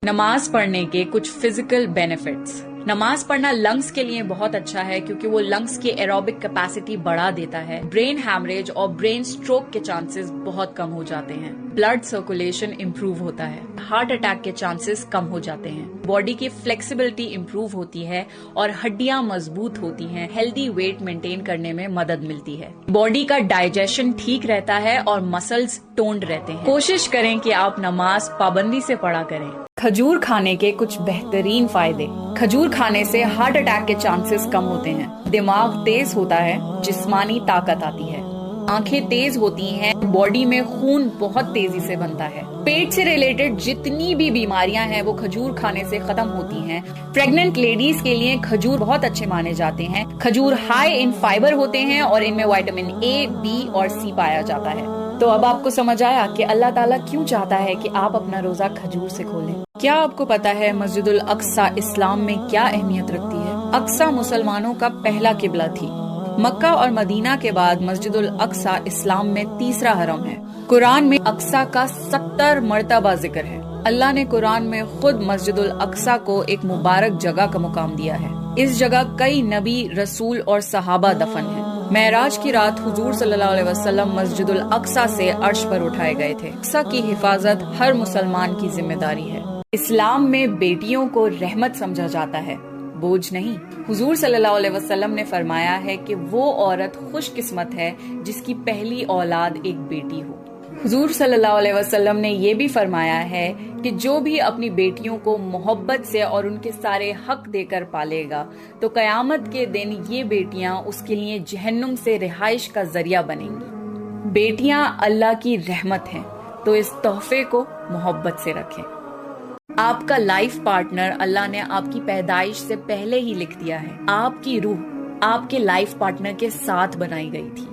نماز پڑھنے کے کچھ فزیکل بینیفٹس۔ نماز پڑھنا لنگز کے لیے بہت اچھا ہے کیونکہ وہ لنگز کی ایروبک کیپیسٹی بڑھا دیتا ہے۔ برین ہیمریج اور برین سٹروک کے چانسز بہت کم ہو جاتے ہیں۔ بلڈ سرکولیشن امپروو ہوتا ہے۔ ہارٹ اٹیک کے چانسز کم ہو جاتے ہیں۔ باڈی کی فلیکسیبلٹی امپروو ہوتی ہے اور ہڈیاں مضبوط ہوتی ہیں۔ ہیلدی ویٹ مینٹین کرنے میں مدد ملتی ہے۔ باڈی کا ڈائجیشن ٹھیک رہتا ہے اور مسلز ٹونڈ رہتے ہیں۔ کوشش کریں کہ آپ نماز پابندی سے پڑھا کریں۔ کھجور کھانے کے کچھ بہترین فائدے۔ کھجور کھانے سے ہارٹ اٹیک کے چانسز کم ہوتے ہیں۔ دماغ تیز ہوتا ہے، جسمانی طاقت آتی ہے۔ آنکھیں تیز ہوتی ہیں، باڈی میں خون بہت تیزی سے بنتا ہے۔ پیٹ سے ریلیٹڈ جتنی بھی بیماریاں ہیں وہ کھجور کھانے سے ختم ہوتی ہیں۔ پریگننٹ لیڈیز کے لیے کھجور بہت اچھے مانے جاتے ہیں۔ کھجور ہائی ان فائبر ہوتے ہیں اور ان میں وٹامن اے، بی اور سی پایا جاتا ہے۔ تو اب آپ کو سمجھ آیا کہ اللہ تعالیٰ کیوں چاہتا ہے کہ آپ اپنا روزہ کھجور سے کھولیں۔ کیا آپ کو پتا ہے مسجد الاقصی اسلام میں کیا اہمیت رکھتی ہے؟ اقصی مسلمانوں کا پہلا قبلہ تھی۔ مکہ اور مدینہ کے بعد مسجد الاقصی اسلام میں تیسرا حرم ہے۔ قرآن میں اقصی کا 70 مرتبہ ذکر ہے۔ اللہ نے قرآن میں خود مسجد الاقصی کو ایک مبارک جگہ کا مقام دیا ہے۔ اس جگہ کئی نبی، رسول اور صحابہ دفن ہیں۔ معراج کی رات حضور صلی اللہ علیہ وسلم مسجد الاقصی سے عرش پر اٹھائے گئے تھے۔ اقصی کی حفاظت ہر مسلمان کی ذمہ داری ہے۔ اسلام میں بیٹیوں کو رحمت سمجھا جاتا ہے، بوجھ نہیں۔ حضور صلی اللہ علیہ وسلم نے فرمایا ہے کہ وہ عورت خوش قسمت ہے جس کی پہلی اولاد ایک بیٹی ہو۔ حضور صلی اللہ علیہ وسلم نے یہ بھی فرمایا ہے کہ جو بھی اپنی بیٹیوں کو محبت سے اور ان کے سارے حق دے کر پالے گا تو قیامت کے دن یہ بیٹیاں اس کے لیے جہنم سے رہائش کا ذریعہ بنیں گی۔ بیٹیاں اللہ کی رحمت ہیں، تو اس تحفے کو محبت سے رکھیں۔ آپ کا لائف پارٹنر اللہ نے آپ کی پیدائش سے پہلے ہی لکھ دیا ہے۔ آپ کی روح آپ کے لائف پارٹنر کے ساتھ بنائی گئی تھی۔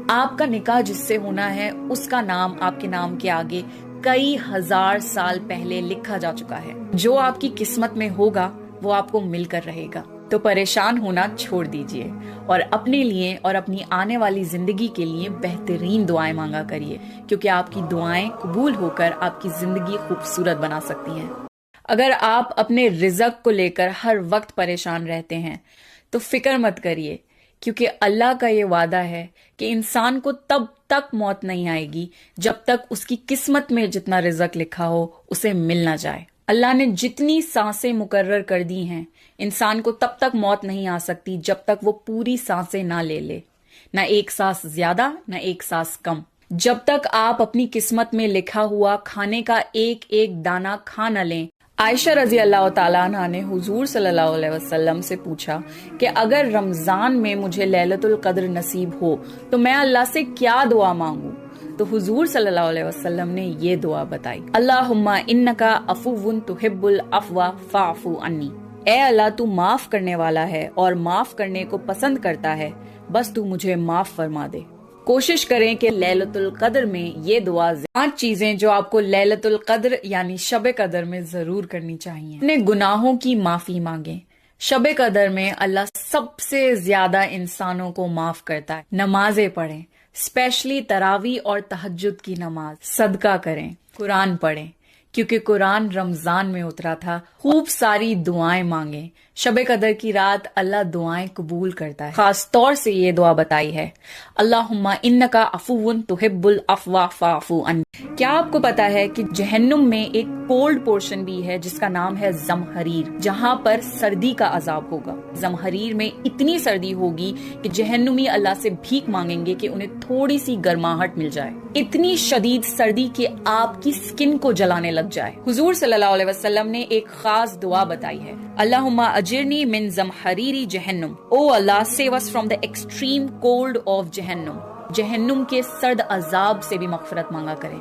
آپ کا نکاح جس سے ہونا ہے اس کا نام آپ کے نام کے آگے کئی ہزار سال پہلے لکھا جا چکا ہے۔ جو آپ کی قسمت میں ہوگا وہ آپ کو مل کر رہے گا۔ تو پریشان ہونا چھوڑ دیجئے اور اپنے لیے اور اپنی آنے والی زندگی کے لیے بہترین دعائیں مانگا کریے، کیونکہ آپ کی دعائیں قبول ہو کر آپ کی زندگی خوبصورت بنا سکتی ہیں۔ اگر آپ اپنے رزق کو لے کر ہر وقت پریشان رہتے ہیں تو فکر مت کریے، کیونکہ اللہ کا یہ وعدہ ہے کہ انسان کو تب تک موت نہیں آئے گی جب تک اس کی قسمت میں جتنا رزق لکھا ہو اسے مل نہ جائے۔ اللہ نے جتنی سانسیں مقرر کر دی ہیں، انسان کو تب تک موت نہیں آ سکتی جب تک وہ پوری سانسیں نہ لے لے، نہ ایک سانس زیادہ نہ ایک سانس کم۔ جب تک آپ اپنی قسمت میں لکھا ہوا کھانے کا ایک ایک دانہ کھا نہ لیں۔ عائشہ رضی اللہ تعالیٰ عنہ نے حضور صلی اللہ علیہ وسلم سے پوچھا کہ اگر رمضان میں مجھے لیلۃ القدر نصیب ہو تو میں اللہ سے کیا دعا مانگوں؟ تو حضور صلی اللہ علیہ وسلم نے یہ دعا بتائی، اللہم انکا عفو تحب العفو فاعف عنی۔ اے اللہ تو معاف کرنے والا ہے اور معاف کرنے کو پسند کرتا ہے، بس تو مجھے معاف فرما دے۔ کوشش کریں کہ لیلۃ القدر میں یہ دعا 5 چیزیں جو آپ کو لیلۃ القدر یعنی شب قدر میں ضرور کرنی چاہیے۔ اپنے گناہوں کی معافی مانگیں۔ شب قدر میں اللہ سب سے زیادہ انسانوں کو معاف کرتا ہے۔ نمازیں پڑھیں، اسپیشلی تراویح اور تہجد کی نماز۔ صدقہ کریں، قرآن پڑھیں کیونکہ قرآن رمضان میں اترا تھا۔ خوب ساری دعائیں مانگیں۔ شب قدر کی رات اللہ دعائیں قبول کرتا ہے۔ خاص طور سے یہ دعا بتائی ہے، اللہم انکا عفو تحب العفو فاعف عنی۔ کیا آپ کو پتا ہے کہ جہنم میں ایک کولڈ پورشن بھی ہے جس کا نام ہے زمہریر، جہاں پر سردی کا عذاب ہوگا۔ زمہریر میں اتنی سردی ہوگی کہ جہنمی اللہ سے بھیک مانگیں گے کہ انہیں تھوڑی سی گرماہٹ مل جائے۔ اتنی شدید سردی کہ آپ کی سکن کو جلانے لگ جائے۔ حضور صلی اللہ علیہ وسلم نے ایک خاص دعا بتائی ہے، اللہم اجرنی من زمہریر جہنم۔ او اللہ save us from the extreme cold of جہنم۔ جہنم کے سرد عذاب سے بھی مغفرت مانگا کریں۔